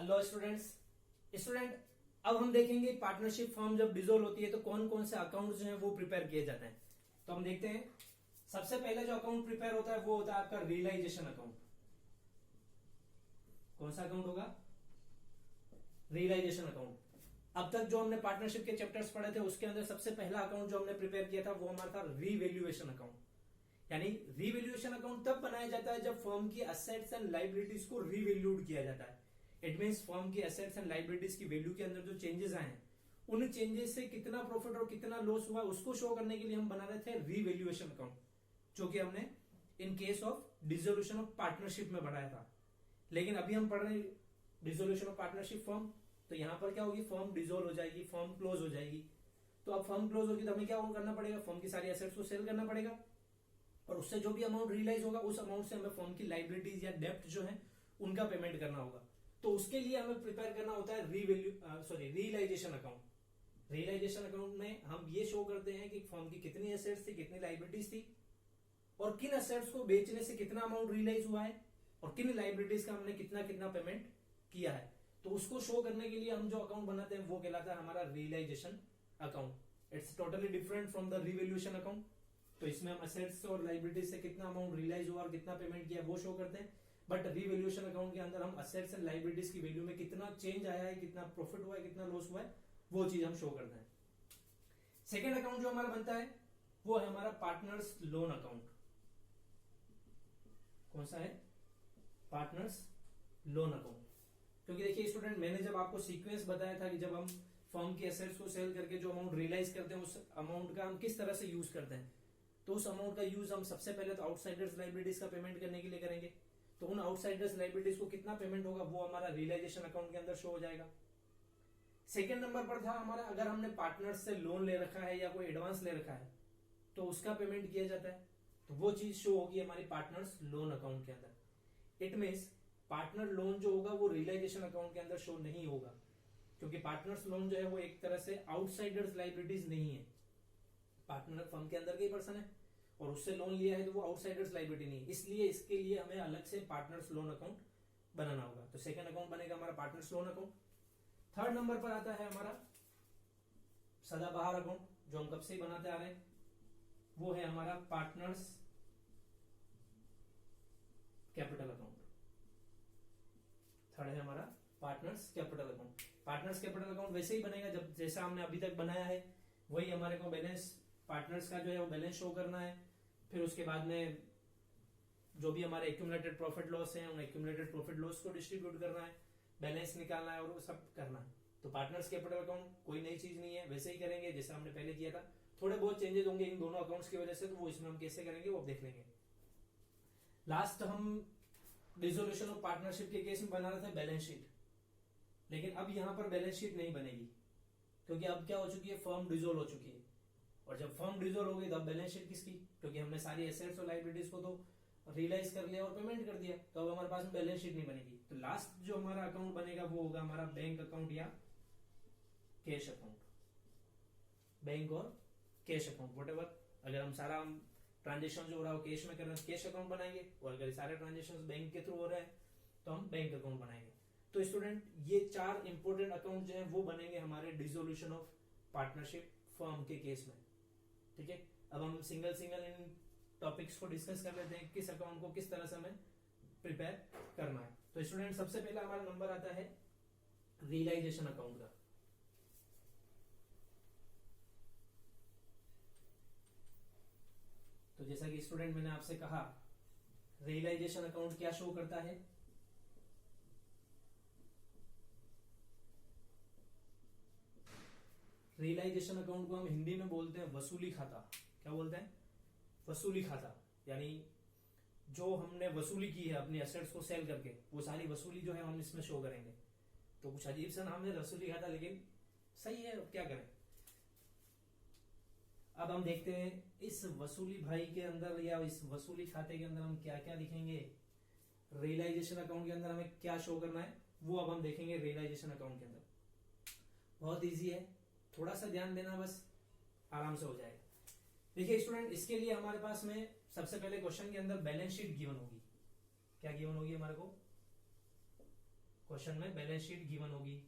Hello student अब हम देखेंगे पार्टनरशिप फॉर्म जब डिसॉल्व होती है तो कौन कौन से अकाउंट जो है वो प्रिपेयर किए जाते हैं। तो हम देखते हैं सबसे पहले जो अकाउंट प्रिपेयर होता है वो होता है आपका रियलाइजेशन अकाउंट। कौन सा अकाउंट होगा? Realisation account. अब तक जो हमने पार्टनरशिप के चैप्टर्स पढ़े थे उसके अंदर सबसे पहला अकाउंट जो हमने प्रिपेयर किया था वो हमारा था रीवैल्यूएशन अकाउंट। यानी रीवैल्यूएशन अकाउंट तब बनाया जाता है जब फर्म की असेट्स एंड लाइबिलिटीज को रीवैल्यूड किया जाता है। इट मींस फर्म की एसेट्स एंड लाइबिलिटीज की वैल्यू के अंदर जो चेंजेस आए हैं उन चेंजेस से कितना प्रॉफिट और कितना लॉस हुआ उसको शो करने के लिए हम बना रहे थे रीवैल्यूएशन अकाउंट, जो कि हमने in case of dissolution of partnership में बढ़ाया था। लेकिन अभी हम पढ़ रहे हैं डिसोल्यूशन ऑफ पार्टनरशिप फर्म, तो यहां पर क्या होगी, फर्म डिसोल्व हो जाएगी, फर्म क्लोज हो जाएगी। तो अब फर्म क्लोज होगी तो हमें क्या करना पड़ेगा, फर्म की सारी एसेट्स को सेल करना पड़ेगा और उससे जो भी अमाउंट रियलाइज होगा उस अमाउंट से हमें फर्म की लाइबिलिटीज या डेप्ट जो है उनका पेमेंट करना होगा। तो उसके लिए हमें प्रिपेयर करना होता है रियलाइजेशन अकाउंट। रियलाइजेशन अकाउंट में हम ये शो करते हैं कि फर्म की कितनी एसेट्स थी, कितनी लाइबिलिटीज थी और किन एसेट्स को बेचने से कितना अमाउंट रियलाइज हुआ है और किन लाइबिलिटीज का हमने कितना कितना पेमेंट किया है। तो उसको शो करने के लिए हम जो अकाउंट बनाते हैं वो कहलाता है हमारा realisation account. It's totally different from the revaluation account. तो इसमें हम एसेट्स और लाइबिलिटीज से कितना अमाउंट रियलाइज हुआ और कितना पेमेंट किया वो शो करते हैं। बट रिवैल्यूएशन अकाउंट के अंदर हम एसेट्स एंड लाइबिलिटीज की वैल्यू में कितना चेंज आया है, कितना प्रॉफिट हुआ है, कितना लॉस हुआ है, वो चीज हम शो करते हैं। सेकेंड अकाउंट जो हमारा बनता है वो है हमारा पार्टनर्स लोन अकाउंट। कौन सा है? Partners loan account. क्योंकि देखिए स्टूडेंट, मैंने जब आपको सीक्वेंस बताया था कि जब हम फर्म की एसेट्स को सेल करके जो अमाउंट रियलाइज करते हैं उस अमाउंट का हम किस तरह से यूज करते हैं, तो उस अमाउंट का यूज हम सबसे पहले तो आउटसाइडर्स लाइबिलिटीज का पेमेंट करने के लिए करेंगे। तो उन आउटसाइडर्स लाइबिलिटीज को कितना पेमेंट होगा वो हमारा रियलाइजेशन अकाउंट के अंदर शो हो जाएगा। सेकेंड नंबर पर था हमारा, अगर हमने पार्टनर्स से लोन ले रखा है या कोई एडवांस ले रखा है तो उसका पेमेंट किया जाता है, तो वो चीज शो होगी हमारी पार्टनर्स लोन अकाउंट के अंदर। इट मीन्स पार्टनर लोन जो होगा वो रियलाइजेशन अकाउंट के अंदर शो नहीं होगा, क्योंकि पार्टनर्स लोन जो है वो एक तरह से आउटसाइडर्स लाइबिलिटीज नहीं है। पार्टनर फर्म के अंदर के ही पर्सन है और उससे लोन लिया है तो वो आउटसाइडर्स लाइबिलिटी नहीं है, इसलिए इसके लिए हमें अलग से पार्टनर्स लोन अकाउंट बनाना होगा। तो सेकंड अकाउंट बनेगा हमारा partners loan account. Third number पर आता है हमारा सदाबहार अकाउंट, जो हम कब से ही बनाते आ रहे हैं, वो है हमारा पार्टनर्स कैपिटल अकाउंट। थर्ड है हमारा partners capital account. Partners capital account वैसे ही बनेगा जब जैसा हमने अभी तक बनाया है, वही हमारे को बैलेंस पार्टनर्स का जो है वो बैलेंस शो करना है। फिर उसके बाद में जो भी हमारे एक्यूमुलेटेड प्रॉफिट लॉस है उन एक्यूमुलेटेड प्रॉफिट लॉस को डिस्ट्रीब्यूट करना है, बैलेंस निकालना है और वो सब करना है। तो पार्टनर्स कैपिटल अकाउंट कोई नई चीज नहीं है, वैसे ही करेंगे जैसे हमने पहले किया था। थोड़े बहुत चेंजेस होंगे इन दोनों अकाउंट्स की वजह से, तो वो इसमें हम कैसे करेंगे वो देख लेंगे। लास्ट हम डिसोल्यूशन ऑफ पार्टनरशिप के केस में बना रहे थे बैलेंस शीट, लेकिन अब यहां पर बैलेंस शीट नहीं बनेगी, क्योंकि अब क्या हो चुकी है, फर्म डिसोल्व हो चुकी है। और जब फर्म डिसोल्व हो गई तो अब बैलेंस शीट किसकी, क्योंकि हमने सारी एसेट्स और लाइबिलिटीज को तो रियलाइज कर लिया और पेमेंट कर दिया, तो अब हमारे पास में बैलेंस शीट नहीं बनेगी। तो लास्ट जो हमारा अकाउंट बनेगा वो होगा हमारा बैंक अकाउंट या कैश अकाउंट। बैंक और कैश अकाउंट व्हाटएवर, अगर हम सारा ट्रांजेक्शन जो हो रहा है कैश में कर रहे हैं कैश अकाउंट बनाएंगे, और अगर सारे ट्रांजेक्शन बैंक के थ्रू हो रहे हैं तो हम बैंक अकाउंट बनाएंगे। तो स्टूडेंट, ये चार इंपोर्टेंट अकाउंट जो है वो बनेंगे हमारे डिसोल्यूशन ऑफ पार्टनरशिप फर्म के केस में। ठीक है, अब हम सिंगल सिंगल इन टॉपिक्स को डिस्कस कर लेते हैं, किस अकाउंट को किस तरह से हमें प्रिपेयर करना है। तो स्टूडेंट, सबसे पहला हमारा नंबर आता है रियलाइजेशन अकाउंट का। तो जैसा कि स्टूडेंट मैंने आपसे कहा, रियलाइजेशन अकाउंट क्या शो करता है, रियलाइजेशन अकाउंट को हम हिंदी में बोलते हैं वसूली खाता। क्या बोलते हैं? वसूली खाता। यानी जो हमने वसूली की है अपनी एसेट्स को सेल करके, वो सारी वसूली जो है हम इसमें शो करेंगे। तो कुछ अजीब सा नाम है वसूली खाता, लेकिन सही है, क्या करें। अब हम देखते हैं इस वसूली भाई के अंदर या इस वसूली खाते के अंदर हम क्या क्या लिखेंगे। रियलाइजेशन अकाउंट के अंदर हमें क्या शो करना है वो अब हम देखेंगे रियलाइजेशन अकाउंट के अंदर। बहुत इजी है, थोड़ा सा ध्यान देना, बस आराम से हो जाएगा। देखिए स्टूडेंट, इसके लिए हमारे पास में सबसे पहले क्वेश्चन के अंदर बैलेंस शीट गिवन होगी। क्या गिवन होगी हमारे को? क्वेश्चन में बैलेंस शीट गिवन होगी।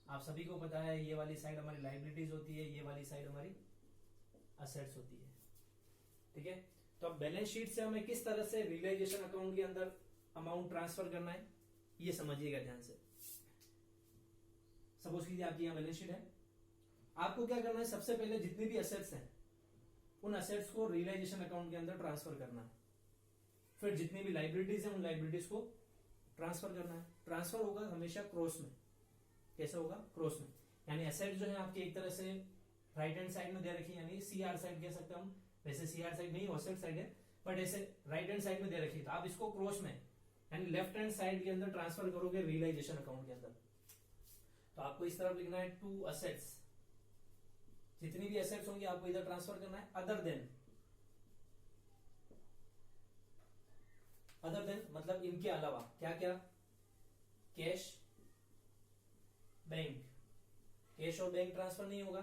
आप सभी को पता है ये वाली साइड हमारी लाइबिलिटीज होती है, ये वाली साइड हमारी असेट्स होती है। ठीक है, तो अब बैलेंस शीट से हमें किस तरह से रियलाइजेशन अकाउंट के अंदर अमाउंट ट्रांसफर करना है ये समझिएगा ध्यान से। सपोज कीजिए आपकी यहाँ बैलेंस शीट है, आपको क्या करना है, सबसे पहले जितनी भी असेट्स हैं उन असेट्स को रियलाइजेशन अकाउंट के अंदर ट्रांसफर करना है। फिर जितनी भी लाइबिलिटीज है उन लाइबिलिटीज को ट्रांसफर करना है। ट्रांसफर होगा हमेशा क्रॉस में। कैसे होगा? क्रॉस में, यानी एसेट जो है आपकी एक तरह से राइट हैंड साइड में दे रखी है, यानी सीआर साइड कह सकते हैं हम। वैसे सीआर साइड नहीं, एसेट साइड है, बट ऐसे राइट हैंड साइड में दे रखी है, तो आप इसको क्रॉस में यानी लेफ्ट हैंड साइड के अंदर ट्रांसफर करोगे रियलाइजेशन अकाउंट के अंदर। तो आपको इस तरफ लिखना है टू असेट्स, जितनी भी असेट्स होंगी आपको इधर ट्रांसफर करना है। अदर देन मतलब इनके अलावा क्या क्या? Cash, bank. कैश और बैंक ट्रांसफर नहीं होगा।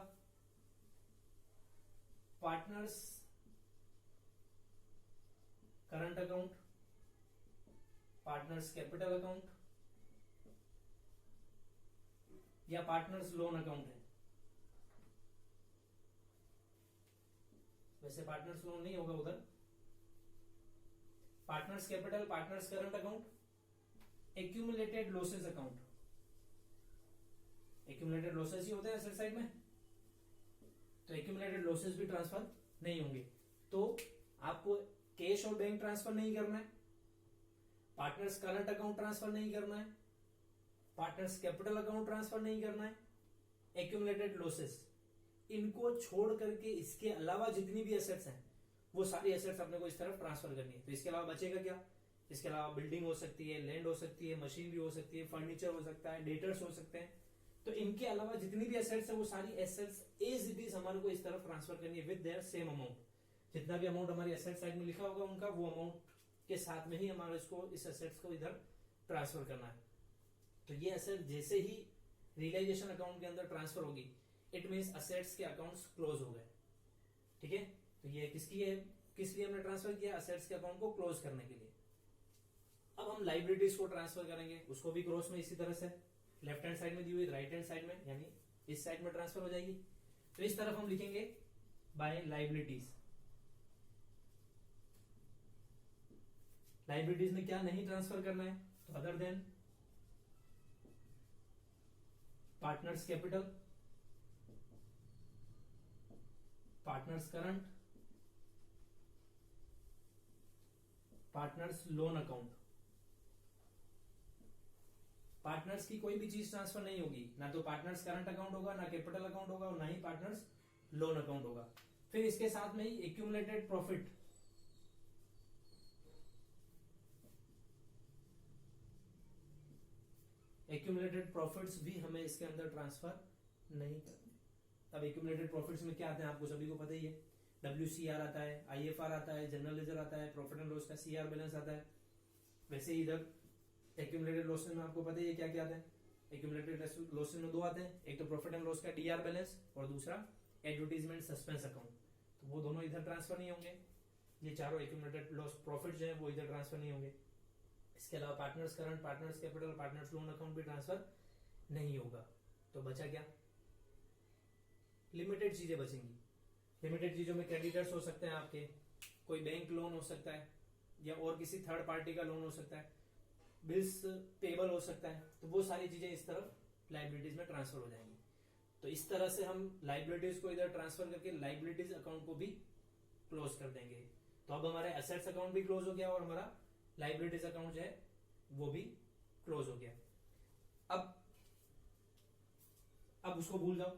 Partners current account, partners capital account या पार्टनर्स लोन अकाउंट है। वैसे पार्टनर्स लोन नहीं होगा उधर। Partners capital, partners current account, accumulated losses account. Accumulated losses ही होते हैं एसेट साइड में, तो एक्यूमुलेटेड लॉसेस भी ट्रांसफर नहीं होंगे। तो आपको कैश और बैंक ट्रांसफर नहीं करना है, पार्टनर्स करंट अकाउंट ट्रांसफर नहीं करना है, पार्टनर्स कैपिटल अकाउंट ट्रांसफर नहीं करना है, एक्यूमुलेटेड लॉसेस इनको छोड़ करके इसके अलावा जितनी भी एसेट्स हैं वो सारी एसेट्स अपने को इस तरफ ट्रांसफर करनी है। तो इसके अलावा बचेगा क्या? इसके अलावा बिल्डिंग हो सकती है, लैंड हो सकती है, मशीनरी हो सकती है, फर्नीचर हो सकता है, डेटर्स हो सकते हैं। तो इनके अलावा जितनी भी एसेट्स है वो सारी एसेट्स एज इट इज हमारे को इस तरफ ट्रांसफर करनी है विद देयर सेम अमाउंट। जितना भी अमाउंट हमारी एसेट साइड में लिखा होगा उनका वो अमाउंट के साथ में ही हमारा इसको इस एसेट्स को इधर ट्रांसफर करना है। तो ये एसेट जैसे ही रियलाइजेशन अकाउंट के अंदर ट्रांसफर होगी इट मींस असेट्स के अकाउंट्स क्लोज हो गए। ठीक है, तो ये किसकी है, किस लिए हमने ट्रांसफर किया? असेट्स के अकाउंट को क्लोज करने के लिए। अब हम लाइबिलिटीज को ट्रांसफर करेंगे, उसको भी क्रॉस में इसी तरह से लेफ्ट हैंड साइड में दी हुई, राइट हैंड साइड में यानी इस साइड में ट्रांसफर हो जाएगी। तो इस तरफ हम लिखेंगे बाय लाइबिलिटीज। लाइबिलिटीज में क्या नहीं ट्रांसफर करना है? तो other than partners capital, partners current, partners loan account. Partners की कोई भी चीज ट्रांसफर नहीं होगी, ना तो पार्टनर्स करंट अकाउंट होगा, ना कैपिटल अकाउंट होगा और ना ही पार्टनर्स लोन अकाउंट होगा। फिर इसके साथ में ही एक्यूमुलेटेड प्रॉफिट, एक्यूमुलेटेड प्रॉफिट्स भी हमें इसके अंदर ट्रांसफर नहीं करने। अब एक्यूमुलेटेड प्रॉफिट्स में क्या आते हैं आपको सभी को पता ही है। WCR आता है, IFR आता है, जनरल लेजर आता है, प्रॉफिट एंड लॉस का CR बैलेंस आता है। वैसे ही इधर एक्यूमुलेटेड लॉसेस में आपको पता ही है क्या क्या आता है। एक्यूमुलेटेड लॉसेस में दो आते हैं, एक तो प्रॉफिट एंड लॉस का DR बैलेंस और दूसरा एडवर्टीजमेंट सस्पेंस अकाउंट। तो वो दोनों इधर ट्रांसफर नहीं होंगे। ये चारों एक्यूमुलेटेड लॉस प्रॉफिट जो है वो इधर ट्रांसफर नहीं होंगे। इसके अलावा partners current, partners capital, partners loan account भी ट्रांसफर नहीं होगा। तो बचा क्या? लिमिटेड चीजें बचेंगी। लिमिटेड चीजों में क्रेडिटर्स हो सकते हैं आपके, कोई बैंक लोन हो सकता है या और किसी थर्ड पार्टी का लोन हो सकता है, बिल्स पेबल हो सकता है। तो वो सारी चीजें इस तरफ लाइबिलिटीज में ट्रांसफर हो जाएंगी। तो इस तरह से हम लाइबिलिटीज को इधर ट्रांसफर करके लाइबिलिटीज अकाउंट को भी क्लोज कर देंगे। तो अब हमारे एसेट्स अकाउंट भी क्लोज हो गया और हमारा लाइबिलिटीज अकाउंट जो है वो भी क्लोज हो गया। अब उसको भूल जाओ,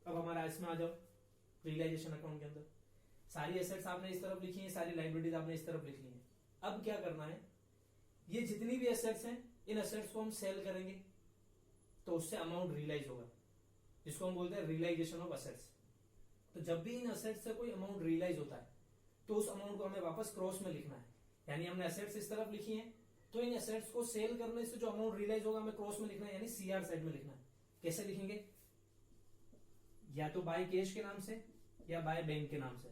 अब हमारा इसमें आ जाओ रियलाइजेशन अकाउंट के अंदर। सारी एसेट्स आपने इस तरफ लिखी है, सारी लाइबिलिटीज आपने इस तरफ लिख ली है। अब क्या करना है, ये जितनी भी एसेट्स हैं इन एसेट्स को हम सेल करेंगे तो उससे अमाउंट रियलाइज होगा, जिसको हम बोलते हैं रियलाइजेशन ऑफ एसेट्स। तो जब भी इन एसेट्स से कोई अमाउंट रियलाइज होता है तो उस अमाउंट को हमें वापस क्रॉस में लिखना है। यानी हमने एसेट्स इस तरफ लिखी है तो इन एसेट्स को सेल करने से जो अमाउंट रियलाइज होगा हमें क्रॉस में लिखना है, यानी CR साइड में लिखना है। कैसे लिखेंगे? या तो बाय कैश के नाम से या बाय बैंक के नाम से,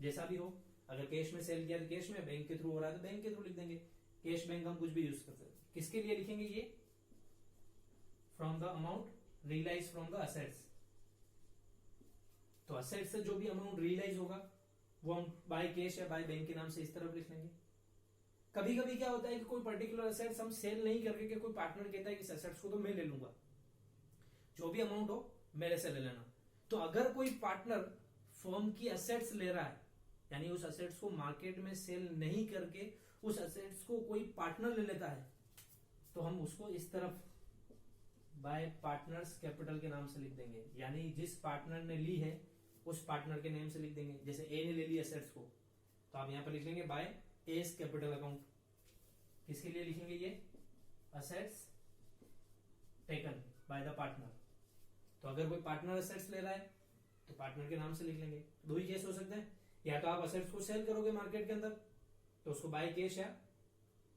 जैसा भी हो। अगर कैश में सेल किया तो कैश में, बैंक के थ्रू हो रहा है तो बैंक के थ्रू लिख देंगे। कैश बैंक हम कुछ भी यूज कर सकते हैं। किसके लिए लिखेंगे? ये from the amount realise from the assets. तो असेट्स से जो भी अमाउंट रियलाइज होगा वो हम बाय कैश या बाय बैंक के नाम से इस तरफ लिख लेंगे। कभी कभी क्या होता है कि कोई पर्टिकुलर असेट्स हम सेल नहीं करके के कोई पार्टनर कहता है कि इस असेट्स को तो मैं ले लूंगा, जो भी अमाउंट हो मेरे से ले लेना। तो अगर कोई पार्टनर फर्म की असेट्स ले रहा है, यानी उस असेट्स को मार्केट में सेल नहीं करके उस असेट्स को कोई पार्टनर ले लेता है, तो हम उसको इस तरफ बाय पार्टनर्स कैपिटल के नाम से लिख देंगे। यानी जिस पार्टनर ने ली है उस पार्टनर के नेम से लिख देंगे। जैसे ए ने ले ली असेट्स को, तो आप यहां पर लिख लेंगे बाय एस कैपिटल अकाउंट। किसके लिए लिखेंगे ये? Assets taken by the partner. तो अगर कोई पार्टनर असेट्स ले रहा है तो पार्टनर के नाम से लिख लेंगे। दो ही केस हो सकते हैं, या तो आप असेट्स को सेल करोगे मार्केट के अंदर तो उसको बाय कैश या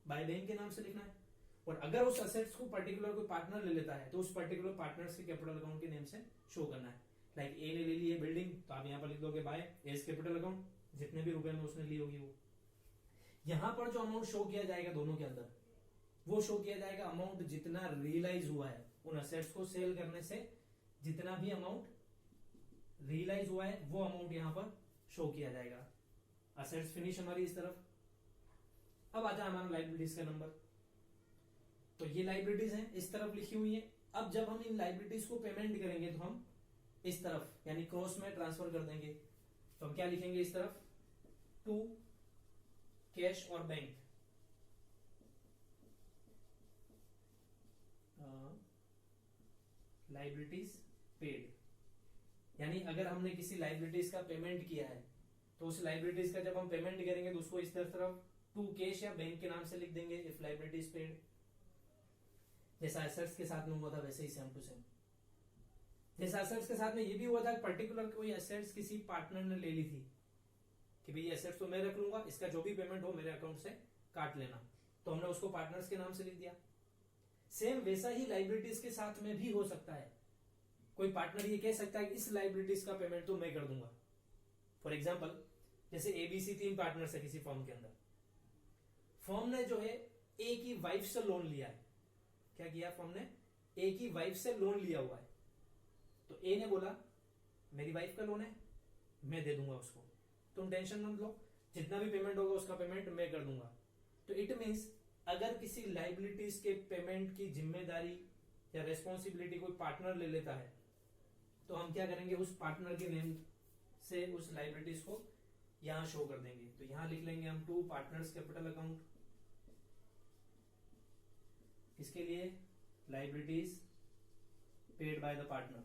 बाय बैंक के नाम से लिखना है, और अगर उस असेट्स को पर्टिकुलर कोई पार्टनर ले लेता है तो उस पर्टिकुलर पार्टनर्स के कैपिटल अकाउंट के नेम से शो करना है। लाइक ए ने ले ली है बिल्डिंग, तो आप यहां पर लिख दोगे बाय एस कैपिटल अकाउंट, जितने भी रुपए में उसने ली होगी वो। यहां पर जो अमाउंट शो किया जाएगा दोनों के अंदर, वो शो किया जाएगा अमाउंट जितना रियलाइज हुआ है उन असेट्स को सेल करने से। जितना भी अमाउंट रियलाइज हुआ है वो अमाउंट यहां पर शो किया जाएगा। असेट्स फिनिश हमारी इस तरफ। अब आता है हमारा लाइबिलिटीज का नंबर। तो ये लाइबिलिटीज हैं, इस तरफ लिखी हुई है। अब जब हम इन लाइबिलिटीज को पेमेंट करेंगे तो हम इस तरफ यानी क्रॉस में ट्रांसफर कर देंगे। तो हम क्या लिखेंगे इस तरफ? टू कैश और बैंक। लाइबिलिटीज पेड, यानी अगर हमने किसी लाइबिलिटीज का पेमेंट किया है तो उस लाइबिलिटीज का जब हम पेमेंट करेंगे तो उसको इस तरफ टू कैश या बैंक के नाम से लिख देंगे इफ लाइबिलिटीज पेड। जैसा एसेट्स के साथ में हुआ था वैसे ही सेम टू सेम। जैसा एसेट्स के साथ में ये भी हुआ था, पर्टिकुलर कोई एसेट्स किसी पार्टनर ने ले ली थी कि भाई ये एसेट्स तो मैं रख लूंगा, इसका जो भी पेमेंट हो मेरे अकाउंट से काट लेना, तो हमने उसको पार्टनर्स के नाम से लिख दिया। सेम वैसा ही लाइबिलिटीज के साथ में भी हो सकता है। कोई पार्टनर ये कह सकता है कि इस लाइबिलिटीज का पेमेंट तो मैं कर दूंगा। फॉर एग्जाम्पल जैसे एबीसी 3 पार्टनर्स है किसी फर्म के अंदर। फर्म ने जो है ए की वाइफ से लोन लिया है। क्या किया फर्म ने? ए की वाइफ से लोन लिया हुआ है। तो ए ने बोला मेरी वाइफ का लोन है, मैं दे दूंगा उसको, तुम टेंशन मत लो, जितना भी पेमेंट होगा उसका पेमेंट मैं कर दूंगा। तो इट मींस अगर किसी लाइबिलिटीज के पेमेंट की जिम्मेदारी या रेस्पॉन्सिबिलिटी कोई पार्टनर ले लेता है तो हम क्या करेंगे? उस पार्टनर के नेम से उस लाइबिलिटीज को यहां शो कर देंगे। तो यहां लिख लेंगे हम टू पार्टनर्स कैपिटल अकाउंट। इसके लिए liabilities paid by the partner.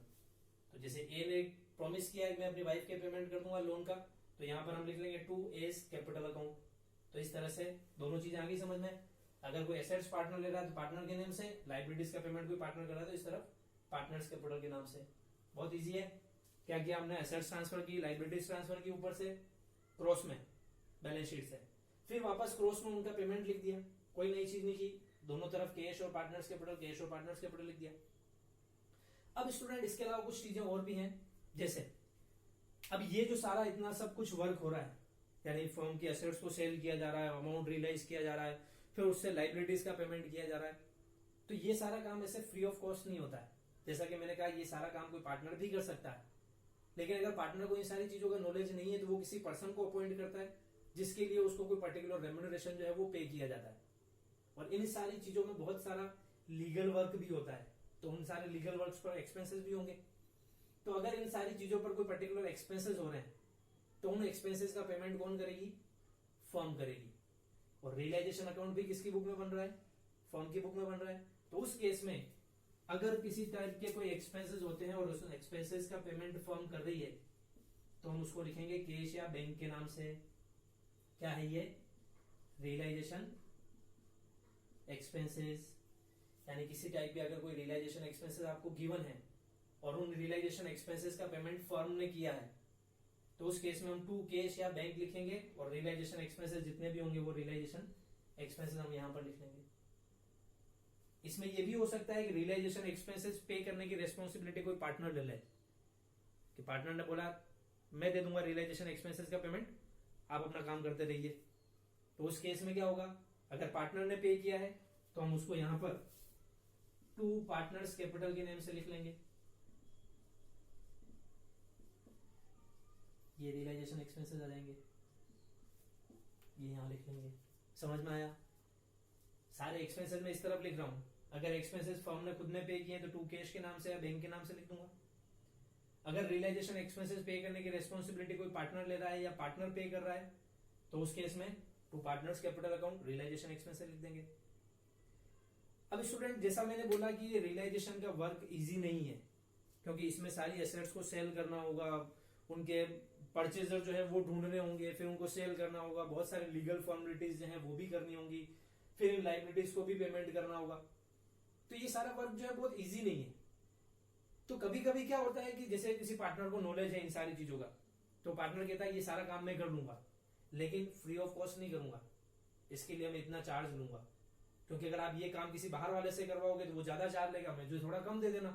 तो जैसे ए ने प्रॉमिस किया है मैं अपनी वाइफ के पेमेंट कर दूंगा लोन का, तो यहां पर हम लिख लेंगे टू एस कैपिटल अकाउंट। तो इस तरह से दोनों चीजें आ गई समझ में। अगर कोई एसेट्स पार्टनर ले रहा है तो पार्टनर के नेम से, लाइबिलिटीज का पेमेंट कोई पार्टनर कर रहा है तो इस तरफ पार्टनर्स कैपिटल के नाम से। बहुत इजी है। क्या किया हमने? एसेट्स ट्रांसफर की, लाइबिलिटीज ट्रांसफर की ऊपर से क्रॉस में बैलेंस शीट से, फिर वापस क्रॉस में उनका पेमेंट लिख दिया। कोई नई चीज नहीं की, दोनों तरफ कैश और पार्टनर्स कैपिटल, कैश और पार्टनर्स कैपिटल लिख दिया। अब स्टूडेंट इसके अलावा कुछ चीजें और भी हैं। जैसे अब ये जो सारा इतना सब कुछ वर्क हो रहा है, यानी फर्म की एसेट्स को सेल किया जा रहा है, अमाउंट रियलाइज किया जा रहा है, फिर उससे लाइबिलिटीज का पेमेंट किया जा रहा है, तो ये सारा काम ऐसे फ्री ऑफ कॉस्ट नहीं होता है। जैसा कि मैंने कहा ये सारा काम कोई पार्टनर भी कर सकता है, लेकिन अगर पार्टनर को इन सारी चीजों का नॉलेज नहीं है तो वो किसी पर्सन को अपॉइंट करता है जिसके लिए उसको कोई पर्टिकुलर रेम्यूनरेशन जो है वो पे किया जाता है। और इन सारी चीजों में बहुत सारा लीगल वर्क भी होता है, तो उन सारे लीगल वर्क्स पर एक्सपेंसेस भी होंगे। तो अगर इन सारी चीजों पर कोई पर्टिकुलर एक्सपेंसेस हो रहे हैं तो उन एक्सपेंसेस का पेमेंट कौन करेगी? फर्म करेगी। और रियलाइजेशन अकाउंट भी किसकी बुक में बन रहा है? फर्म की बुक में बन रहा है। तो उस केस में अगर किसी टाइप के कोई एक्सपेंसेस होते हैं और उस एक्सपेंसेस का पेमेंट फर्म कर रही है तो हम उसको लिखेंगे कैश या बैंक के नाम से। क्या है ये? Realisation expenses. यानी किसी टाइप के अगर कोई रियलाइजेशन एक्सपेंसेस आपको गिवन है और उन रियलाइजेशन एक्सपेंसेस का पेमेंट फर्म ने किया है तो उस केस में हम टू कैश या बैंक लिखेंगे और रियलाइजेशन एक्सपेंसेस जितने भी होंगे वो रियलाइजेशन एक्सपेंसेस हम यहां पर लिख लेंगे। इसमें यह भी हो सकता है कि रियलाइजेशन एक्सपेंसेस पे करने की रेस्पॉन्सिबिलिटी कोई पार्टनर ले ले, कि पार्टनर ने बोला मैं दे दूंगा रियलाइजेशन एक्सपेंसेस का पेमेंट, आप अपना काम करते रहिए। तो उस केस में क्या होगा? अगर पार्टनर ने पे किया है तो हम उसको यहां पर टू पार्टनर्स कैपिटल के नेम से लिख लेंगे। ये रियलाइजेशन एक्सपेंसेस आ जाएंगे, ये यहां लिख लेंगे। समझ में आया? सारे एक्सपेंसेस में इस तरफ लिख रहा हूं। अगर एक्सपेंसेस फर्म ने खुद ने पे किए हैं तो टू कैश के नाम से या बैंक के नाम से लिख दूंगा। अगर रियलाइजेशन एक्सपेंसेस पे करने की रेस्पॉन्सिबिलिटी कोई पार्टनर ले रहा है या पार्टनर पे कर रहा है तो उस केस में to partners capital account realisation expenses लिख देंगे। अब स्टूडेंट, जैसा मैंने बोला कि ये रियलाइजेशन का वर्क इजी नहीं है, क्योंकि इसमें सारी एसेट्स को सेल करना होगा, उनके परचेजर जो है वो ढूंढने होंगे, फिर उनको सेल करना होगा, बहुत सारी लीगल फॉर्मेलिटीज जो है वो भी करनी होंगी, फिर लाइबिलिटीज को भी पेमेंट करना होगा। तो ये सारा वर्क जो है बहुत इजी नहीं है। तो कभी कभी क्या होता है कि जैसे किसी पार्टनर को नॉलेज है इन सारी चीजों का, तो पार्टनर कहता है ये सारा काम मैं कर लूंगा, लेकिन फ्री ऑफ कॉस्ट नहीं करूंगा, इसके लिए मैं इतना चार्ज लूंगा। क्योंकि अगर आप ये काम किसी बाहर वाले से करवाओगे तो वो ज्यादा चार्ज लेगा, मुझे थोड़ा कम दे देना,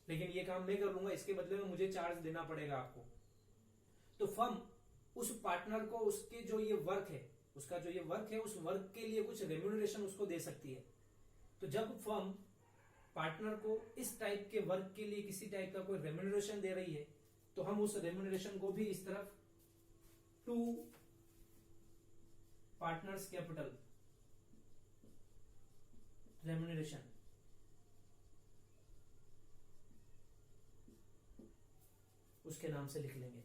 लेकिन ये काम मैं कर लूंगा, इसके बदले में मुझे चार्ज देना पड़ेगा आपको। तो फर्म उस पार्टनर को उसके जो ये वर्क है, उसका जो ये वर्क है, उस वर्क के लिए कुछ रेम्यूनरेशन उसको दे सकती है। तो जब फर्म पार्टनर को इस टाइप के वर्क के लिए किसी टाइप का कोई रेम्यूनरेशन दे रही है तो हम उस रेम्यूनरेशन को भी इस तरफ टू पार्टनर्स कैपिटल रेम्यूनरेशन उसके नाम से लिख लेंगे।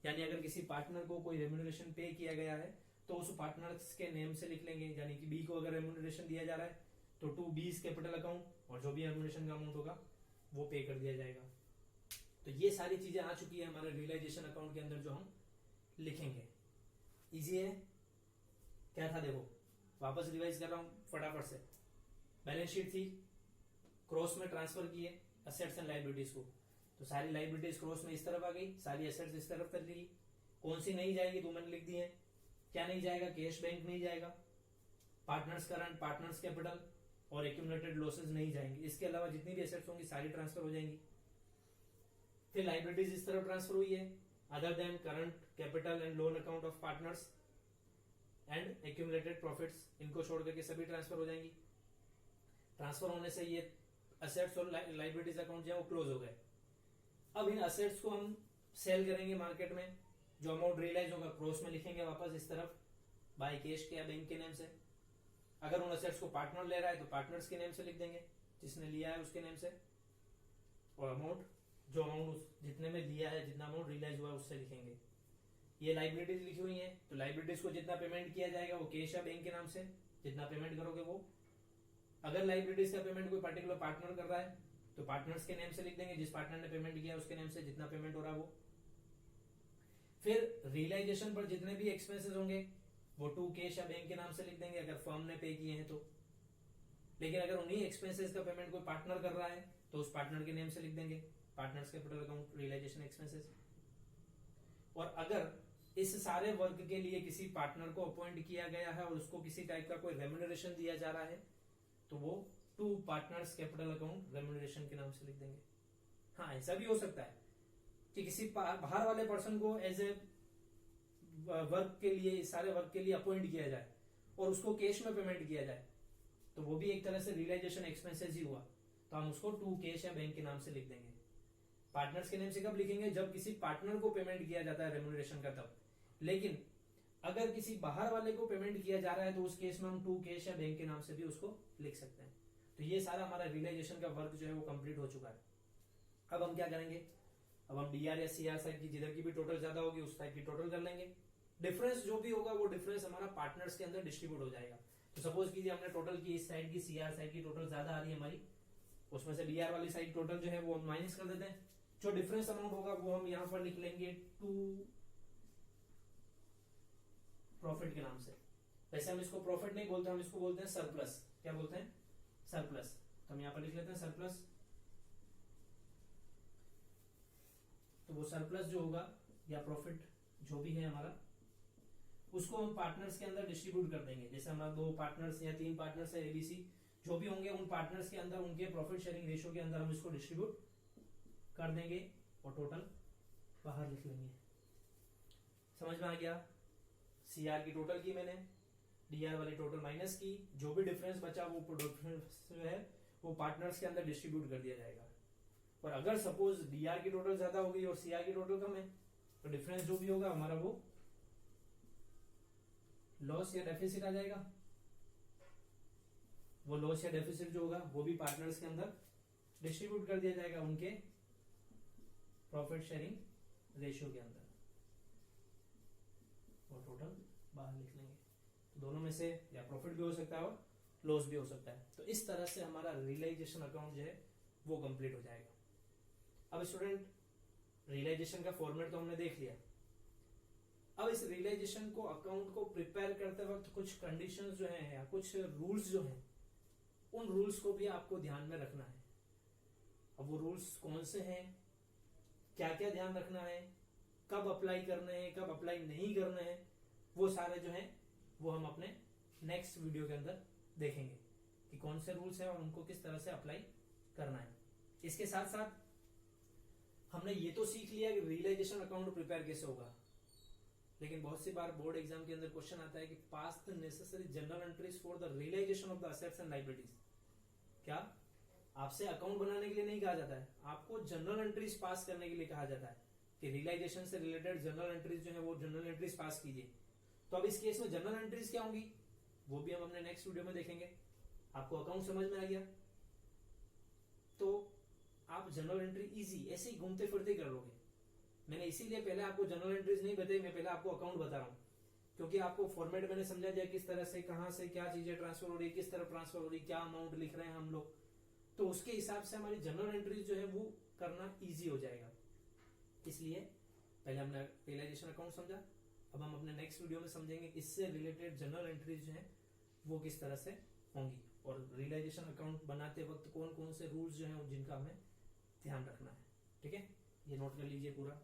यानी अगर किसी पार्टनर को कोई रेम्यूनरेशन पे किया गया है तो उस पार्टनर्स के नेम से लिख लेंगे। यानी कि बी को अगर रेम्यूनरेशन दिया जा रहा है तो टू बीज कैपिटल अकाउंट, और जो भी रेम्यूनरेशन का अमाउंट होगा वो पे कर दिया जाएगा। तो ये सारी चीजें आ चुकी है हमारे रियलाइजेशन अकाउंट के अंदर जो हम लिखेंगे। इजी है? क्या था देखो, वापस रिवाइज कर रहा हूं फटाफट से। बैलेंस शीट थी, क्रॉस में ट्रांसफर किए असेट्स एंड लाइबिलिटीज को, तो सारी लाइबिलिटीज क्रॉस में इस तरफ आ गई, सारी एसेट्स इस तरफ कर ली। कौन सी नहीं जाएगी तो मैंने लिख दी है। क्या नहीं जाएगा? कैश बैंक नहीं जाएगा, पार्टनर्स करंट, पार्टनर्स कैपिटल और एक्यूमुलेटेड लॉसेस नहीं जाएंगे। इसके अलावा जितनी भी एसेट्स होंगी सारी ट्रांसफर हो जाएंगी। फिर लाइबिलिटीज इस तरफ ट्रांसफर हुई है, other than current capital and loan account of partners and accumulated profits, इनको छोड़ करके सभी ट्रांसफर हो जाएंगी। ट्रांसफर होने से ये असेट्स और लाइबिलिटीज अकाउंट जो है वो क्लोज हो गए। अब इन असेट्स को हम सेल करेंगे मार्केट में, जो अमाउंट रियलाइज होगा क्रॉस में लिखेंगे वापस इस तरफ बाय कैश के या बैंक के नेम से। अगर उन असेट्स को पार्टनर ले रहा है तो पार्टनर्स के नेम से लिख देंगे, जिसने लिया है उसके नेम से, और अमाउंट जो अमाउंट जितने में लिया है, जितना अमाउंट रियलाइज हुआ है उससे लिखेंगे। ये लाइबिलिटीज लिखी हुई है, तो लाइबिलिटीज को जितना पेमेंट किया जाएगा वो कैश या बैंक के नाम से, जितना पेमेंट करोगे वो। अगर लाइबिलिटीज का पेमेंट कोई पर्टिकुलर पार्टनर कर रहा है तो पार्टनर्स के नेम से लिख देंगे, जिस पार्टनर ने पेमेंट किया उसके नेम से जितना पेमेंट हो रहा है वो। फिर रियलाइजेशन पर जितने भी एक्सपेंसेस होंगे वो टू कैश या बैंक के नाम से लिख देंगे अगर फर्म ने पे किए हैं तो। लेकिन अगर उन्हीं एक्सपेंसेस का पेमेंट कोई पार्टनर कर रहा है तो उस पार्टनर के नेम से लिख देंगे, partners capital account realisation expenses. और अगर इस सारे वर्क के लिए किसी पार्टनर को अपॉइंट किया गया है और उसको किसी टाइप का कोई रेम्यूनरेशन दिया जा रहा है तो वो to partners capital account remuneration के नाम से लिख देंगे। हाँ, ऐसा भी हो सकता है कि किसी बाहर वाले पर्सन को एज ए वर्क के लिए, इस सारे वर्क के लिए अपॉइंट किया जाए और उसको कैश में पेमेंट किया जाए, तो वो भी एक तरह से रियलाइजेशन एक्सपेंसेस ही हुआ, तो हम उसको टू कैश या बैंक के नाम से लिख देंगे। पार्टनर्स के नेम से कब लिखेंगे? जब किसी पार्टनर को पेमेंट किया जाता है रेम्यूनरेशन का तब। लेकिन अगर किसी बाहर वाले को पेमेंट किया जा रहा है तो उस केस में हम टू कैश या बैंक के नाम से भी उसको लिख सकते हैं। तो ये सारा हमारा रियलाइजेशन का वर्क जो है वो कंप्लीट हो चुका है। अब हम क्या करेंगे? अब हम डीआर या सीआर साइड की जिधर की भी टोटल ज्यादा होगी उस टाइप की टोटल कर लेंगे। डिफरेंस जो भी होगा वो डिफरेंस हमारा पार्टनर्स के अंदर डिस्ट्रीब्यूट हो जाएगा। तो सपोज कीजिए हमने टोटल की इस साइड की, सीआर साइड की टोटल ज्यादा आ रही है हमारी, उसमें से डीआर वाली साइड टोटल जो है वो हम माइनस कर देते हैं। जो डिफरेंस अमाउंट होगा वो हम यहां पर लिख लेंगे टू प्रॉफिट के नाम से। वैसे हम इसको प्रॉफिट नहीं बोलते, हम इसको बोलते हैं सरप्लस। क्या बोलते हैं? सरप्लस। तो हम यहां पर लिख लेते हैं सरप्लस। तो वो सरप्लस जो होगा या प्रॉफिट जो भी है हमारा, उसको हम पार्टनर्स के अंदर डिस्ट्रीब्यूट कर देंगे। जैसे हमारा दो पार्टनर्स या तीन पार्टनर्स है एबीसी, जो भी होंगे उन पार्टनर्स के अंदर उनके प्रॉफिट शेयरिंग रेशियो के अंदर हम इसको डिस्ट्रीब्यूट कर देंगे और टोटल बाहर लिख लेंगे। समझ में आ गया? सीआर की टोटल की मैंने, डीआर वाली टोटल माइनस की, जो भी डिफरेंस बचा वो डिफरेंस जो है वो पार्टनर्स के अंदर डिस्ट्रीब्यूट कर दिया जाएगा। और अगर सपोज डीआर की टोटल ज्यादा होगी और सीआर की टोटल कम है तो डिफरेंस जो भी होगा हमारा वो लॉस या डेफिसिट आ जाएगा। वो लॉस या डेफिसिट जो होगा वो भी पार्टनर्स के अंदर डिस्ट्रीब्यूट कर दिया जाएगा उनके प्रॉफिट शेयरिंग रेशियो के अंदर, और टोटल बाहर लिख लेंगे। तो दोनों में से या प्रॉफिट भी हो सकता है और लॉस भी हो सकता है। तो इस तरह से हमारा रियलाइजेशन अकाउंट जो है वो कंप्लीट हो जाएगा। अब स्टूडेंट, रियलाइजेशन का फॉर्मेट तो हमने देख लिया। अब इस रियलाइजेशन को अकाउंट को प्रिपेयर करते वक्त कुछ कंडीशंस जो हैं या कुछ रूल्स जो हैं उन रूल्स को भी आपको ध्यान में रखना है। अब वो रूल्स कौन से हैं, क्या क्या ध्यान रखना है, कब अप्लाई करने हैं, कब अप्लाई नहीं करने हैं, वो सारे जो हैं वो हम अपने नेक्स्ट वीडियो के अंदर देखेंगे कि कौन से रूल्स हैं और उनको किस तरह से अप्लाई करना है। इसके साथ साथ हमने ये तो सीख लिया कि रियलाइजेशन अकाउंट प्रिपेयर कैसे होगा, लेकिन बहुत सी बार बोर्ड एग्जाम के अंदर क्वेश्चन आता है कि pass the necessary journal entries for the realisation of the assets and liabilities. क्या आपसे अकाउंट बनाने के लिए नहीं कहा जाता है, आपको जनरल एंट्रीज पास करने के लिए कहा जाता है कि रियलाइजेशन से रिलेटेड जनरल एंट्रीज जो है वो जनरल एंट्रीज पास कीजिए। तो अब इस केस में जनरल एंट्रीज क्या होंगी वो भी हम अपने नेक्स्ट वीडियो में देखेंगे। आपको अकाउंट समझ में आ गया तो आप जनरल एंट्री इजी ऐसे ही घूमते फिरते कर लोगे। मैंने इसीलिए पहले आपको जनरल एंट्रीज नहीं बताई, मैं पहले आपको अकाउंट बता रहा हूं क्योंकि आपको फॉर्मेट मैंने समझा दिया किस तरह से कहां से क्या चीजें ट्रांसफर हो रही है, किस तरह ट्रांसफर हो रही है, क्या अमाउंट लिख रहे हैं हम लोग, तो उसके हिसाब से हमारी जनरल एंट्रीज जो है वो करना इजी हो जाएगा। इसलिए पहले हमने रियलाइजेशन अकाउंट समझा, अब हम अपने नेक्स्ट वीडियो में समझेंगे इससे रिलेटेड जनरल एंट्रीज जो है वो किस तरह से होंगी और रियलाइजेशन अकाउंट बनाते वक्त कौन कौन से रूल्स जो हैं जिनका हमें ध्यान रखना है। ठीक है, ये नोट कर लीजिए पूरा।